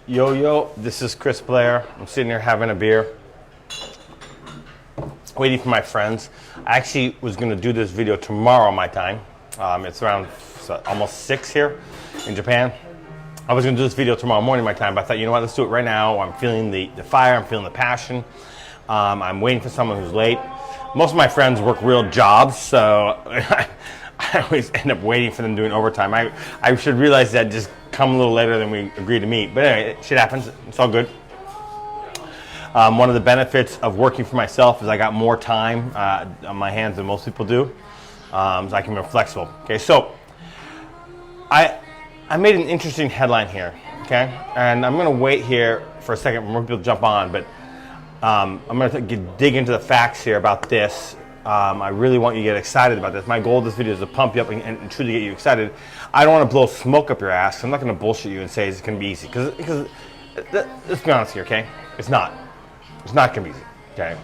Yo, this is Chris Blair. I'm sitting here having a beer, waiting for my friends. I actually was going to do this video tomorrow my time. It's around almost 6 here in Japan. I was going to do this video tomorrow morning my time, but I thought, you know what, let's do it right now. I'm feeling the fire, I'm feeling the passion. I'm waiting for someone who's late. Most of my friends work real jobs, so I always end up waiting for them doing overtime. I should realize that just come a little later than we agreed to meet. But anyway, shit happens. It's all good. One of the benefits of working for myself is I got more time on my hands than most people do. So I can be more flexible. Okay, so I made an interesting headline here. Okay, and I'm going to wait here for a second for more people to jump on, but I'm going to dig into the facts here about this. I really want you to get excited about this. My goal of this video is to pump you up and truly get you excited. I don't want to blow smoke up your ass. I'm not going to bullshit you and say it's going to be easy. Because let's be honest here, okay? It's not. It's not going to be easy, okay?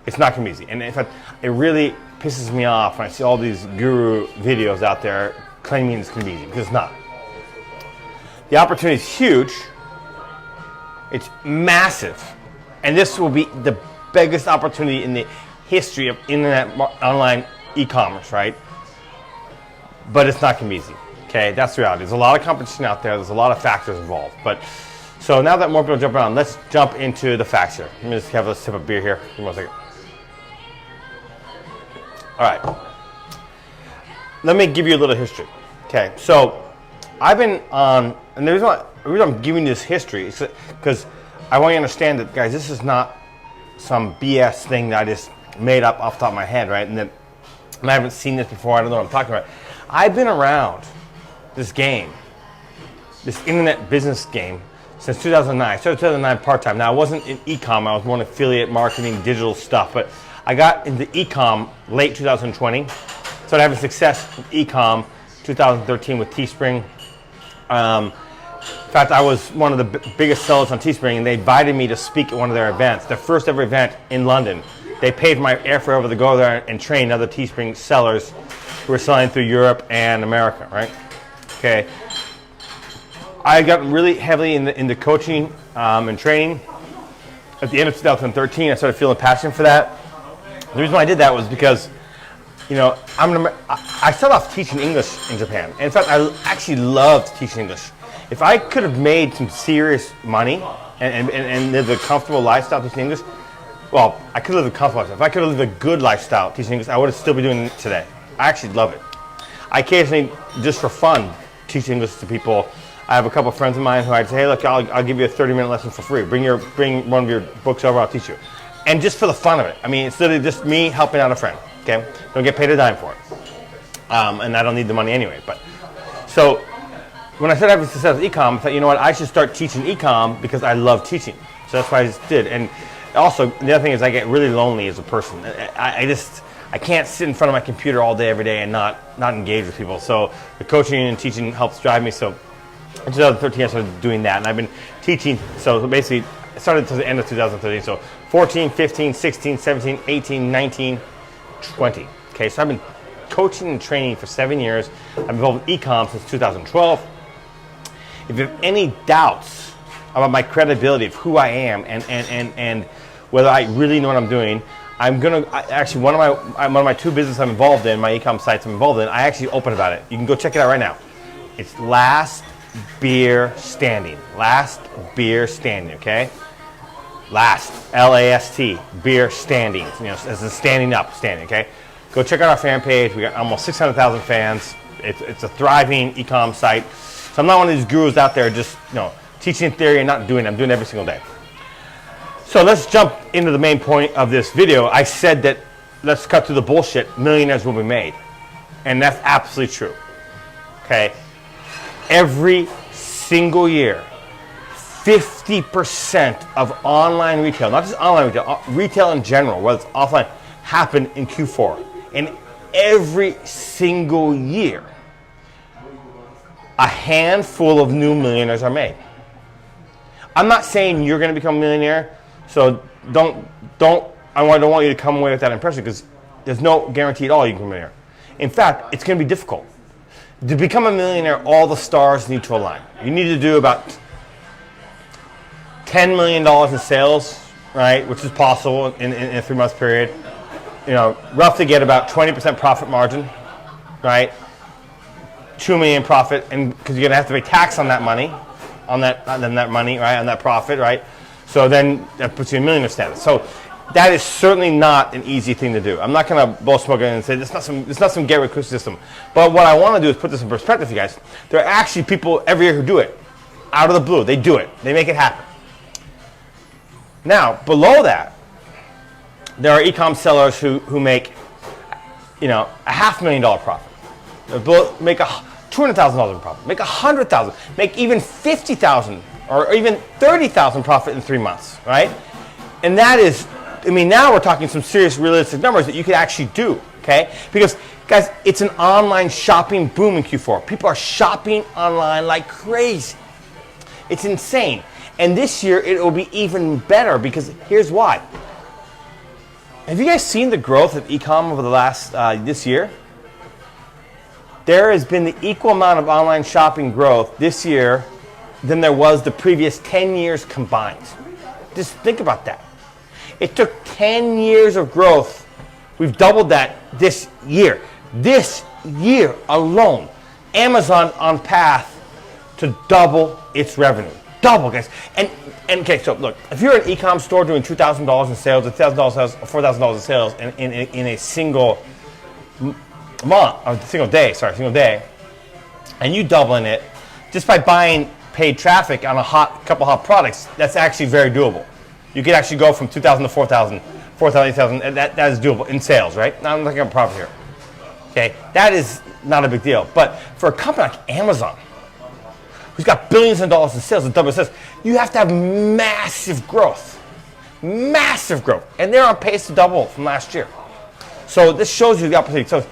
It's not going to be easy. And in fact, it really pisses me off when I see all these guru videos out there claiming it's going to be easy, because it's not. The opportunity is huge. It's massive. And this will be the biggest opportunity in the history of internet online e-commerce, right? But it's not going to be easy. Okay, that's the reality. There's a lot of competition out there. There's a lot of factors involved. But so now that more people jump around, let's jump into the facts here. Let me just have a sip of beer here. Give me 1 second. All right. Let me give you a little history. Okay, so I've been on, and the reason I'm giving you this history is because I want you to understand that, guys, this is not some BS thing that I just made up off the top of my head, right? And I haven't seen this before. I don't know what I'm talking about. I've been around this game, this internet business game, since 2009. I started 2009 part-time. Now, I wasn't in ecom. I was more in affiliate marketing, digital stuff. But I got into ecom late 2020. Started having success with ecom 2013 with Teespring. In fact, I was one of the biggest sellers on Teespring, and they invited me to speak at one of their events, their first ever event in London. They paid my airfare over to go there and train other Teespring sellers who were selling through Europe and America, right? Okay. I got really heavily into coaching and training. At the end of 2013, I started feeling passion for that. The reason why I did that was because, you know, I started off teaching English in Japan. And in fact, I actually loved teaching English. If I could have made some serious money and lived a comfortable lifestyle teaching English, well, I could have lived a comfortable lifestyle. If I could have lived a good lifestyle teaching English, I would still be doing it today. I actually love it. I occasionally, just for fun, teach English to people. I have a couple of friends of mine who I'd say, hey, look, I'll give you a 30-minute lesson for free. Bring one of your books over, I'll teach you. And just for the fun of it. I mean, it's literally just me helping out a friend, okay? Don't get paid a dime for it. And I don't need the money anyway. But so when I started having success with ecom, I thought, you know what, I should start teaching ecom because I love teaching. So that's why I just did. And also, the other thing is I get really lonely as a person. I can't sit in front of my computer all day, every day, and not engage with people. So the coaching and teaching helps drive me. So in 2013, I started doing that, and I've been teaching. So basically, I started to the end of 2013. So 14, 15, 16, 17, 18, 19, 20. Okay, so I've been coaching and training for 7 years. I've been involved with ecom since 2012. If you have any doubts about my credibility of who I am and whether I really know what I'm doing, I'm gonna actually one of my 2 businesses I'm involved in, my ecom sites I'm involved in. I actually open about it. You can go check it out right now. It's Last Beer Standing. Last Beer Standing. Okay. Last, L-A-S-T, beer standing. You know, as in standing up, standing. Okay. Go check out our fan page. We got almost 600,000 fans. It's a thriving ecom site. So I'm not one of these gurus out there just, you know, teaching theory and not doing it. I'm doing it every single day. So let's jump into the main point of this video. I said that let's cut through the bullshit. Millionaires will be made. And that's absolutely true. Okay. Every single year, 50% of online retail, not just online retail, retail in general, whether it's offline, happen in Q4. And every single year, a handful of new millionaires are made. I'm not saying you're going to become a millionaire, so I don't want you to come away with that impression, because there's no guarantee at all you can become a millionaire. In fact, it's going to be difficult. To become a millionaire, all the stars need to align. You need to do about $10 million in sales, right, which is possible in a 3-month period, roughly get about 20% profit margin, right? $2 million profit, and because you're gonna have to pay tax on that money, on that money, right, on that profit, right? So then that puts you in millionaire status. So that is certainly not an easy thing to do. I'm not gonna blow smoke and say it's not some get rich quick system. But what I want to do is put this in perspective, you guys. There are actually people every year who do it, out of the blue. They do it. They make it happen. Now below that, there are e-com sellers who make, $500,000 profit. Make $200,000 in profit. Make $100,000. Make even $50,000 or even $30,000 profit in 3 months, right? And that is, now we're talking some serious realistic numbers that you could actually do, okay? Because, guys, it's an online shopping boom in Q4. People are shopping online like crazy. It's insane. And this year, it will be even better because here's why. Have you guys seen the growth of e-com over the last, this year? There has been the equal amount of online shopping growth this year than there was the previous 10 years combined. Just think about that. It took 10 years of growth. We've doubled that this year. This year alone, Amazon on path to double its revenue. Double, guys. And okay, so look, if you're an e-com store doing $2,000 in sales, $1,000 sales, $4,000 in sales in a single month, or single day, and you doubling it just by buying paid traffic on a couple hot products, that's actually very doable. You could actually go from 2,000 to 4,000, 4,000, 8,000, and that is doable in sales, right? Now I'm looking at profit here. Okay, that is not a big deal. But for a company like Amazon, who's got billions of dollars in sales and double sales, you have to have massive growth. Massive growth. And they're on pace to double from last year. So this shows you the opportunity. So,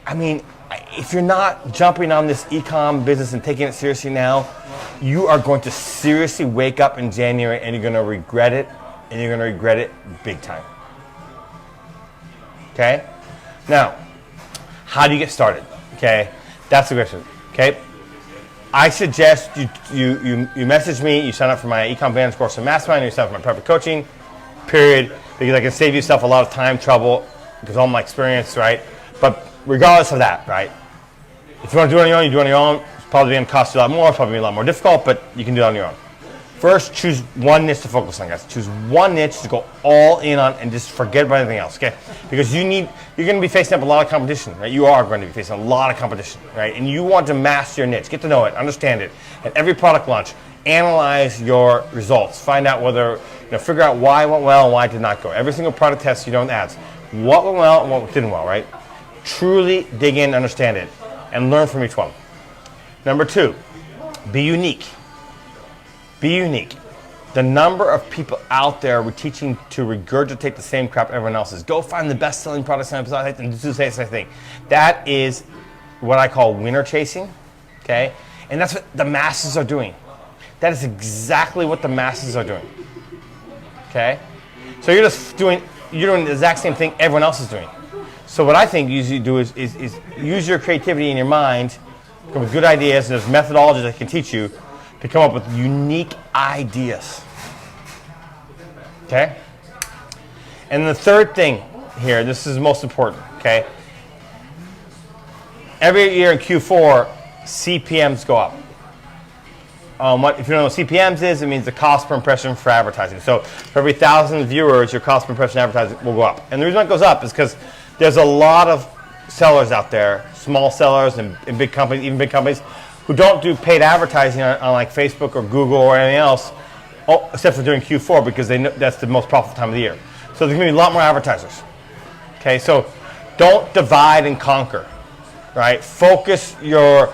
if you're not jumping on this e-com business and taking it seriously now, you are going to seriously wake up in January and you're going to regret it, and you're going to regret it big time. Okay? Now, how do you get started? Okay? That's the question. Okay? I suggest you message me, you sign up for my Ecom Advanced course and Mastermind, you sign up for my private coaching, period, because I can save yourself a lot of time, trouble, because of all my experience, right? But regardless of that, right? If you want to do it on your own, you do it on your own. It's probably going to cost you a lot more. It's probably going to be a lot more difficult, but you can do it on your own. First, choose one niche to focus on, guys. Choose one niche to go all in on and just forget about anything else, okay? Because you're going to be facing up a lot of competition, right? You are going to be facing a lot of competition, right? And you want to master your niche. Get to know it, understand it. At every product launch, analyze your results. Find out whether, figure out why it went well and why it did not go. Every single product test you do in ads. What went well and what didn't well, right? Truly dig in, understand it, and learn from each one. Number 2, be unique. Be unique. The number of people out there we're teaching to regurgitate the same crap everyone else is. Go find the best-selling products and do the same thing. That is what I call winner chasing, okay? And that's what the masses are doing. That is exactly what the masses are doing, okay? So you're doing the exact same thing everyone else is doing. So what I think you usually do is use your creativity in your mind, come up with good ideas, and there's methodologies that can teach you to come up with unique ideas. Okay? And the third thing here, this is most important, okay? Every year in Q4, CPMs go up. If you don't know what CPMs is, it means the cost per impression for advertising. So for every 1,000 viewers, your cost per impression advertising will go up. And the reason it goes up is because there's a lot of sellers out there, small sellers and big companies, even big companies, who don't do paid advertising on like Facebook or Google or anything else, except for during Q4 because they know that's the most profitable time of the year. So there's going to be a lot more advertisers. Okay, so don't divide and conquer, right? Focus your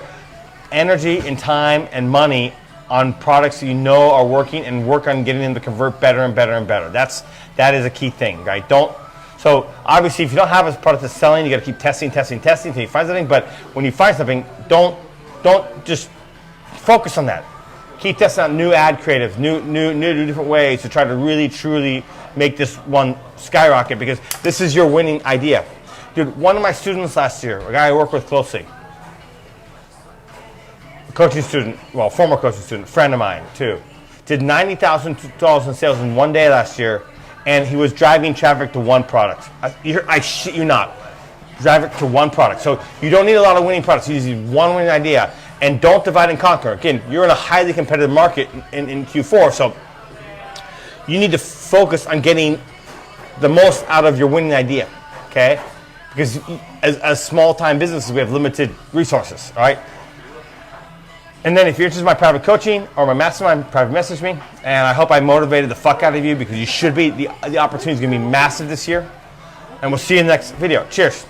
energy and time and money on products that you know are working and work on getting them to convert better and better and better. That is a key thing, right? So obviously, if you don't have a product that's selling, you got to keep testing until you find something. But when you find something, don't just focus on that. Keep testing out new ad creatives, new different ways to try to really, truly make this one skyrocket because this is your winning idea. Dude, one of my students last year, a guy I work with closely, coaching student, well, former coaching student, friend of mine too, did $90,000 in sales in one day last year, and he was driving traffic to one product. I shit you not. Traffic to one product. So you don't need a lot of winning products. You just need one winning idea, and don't divide and conquer. Again, you're in a highly competitive market in Q4, so you need to focus on getting the most out of your winning idea, okay? Because as small-time businesses, we have limited resources, all right? And then if you're interested in my private coaching or my mastermind, private message me. And I hope I motivated the fuck out of you, because you should be. The opportunity is going to be massive this year. And we'll see you in the next video. Cheers.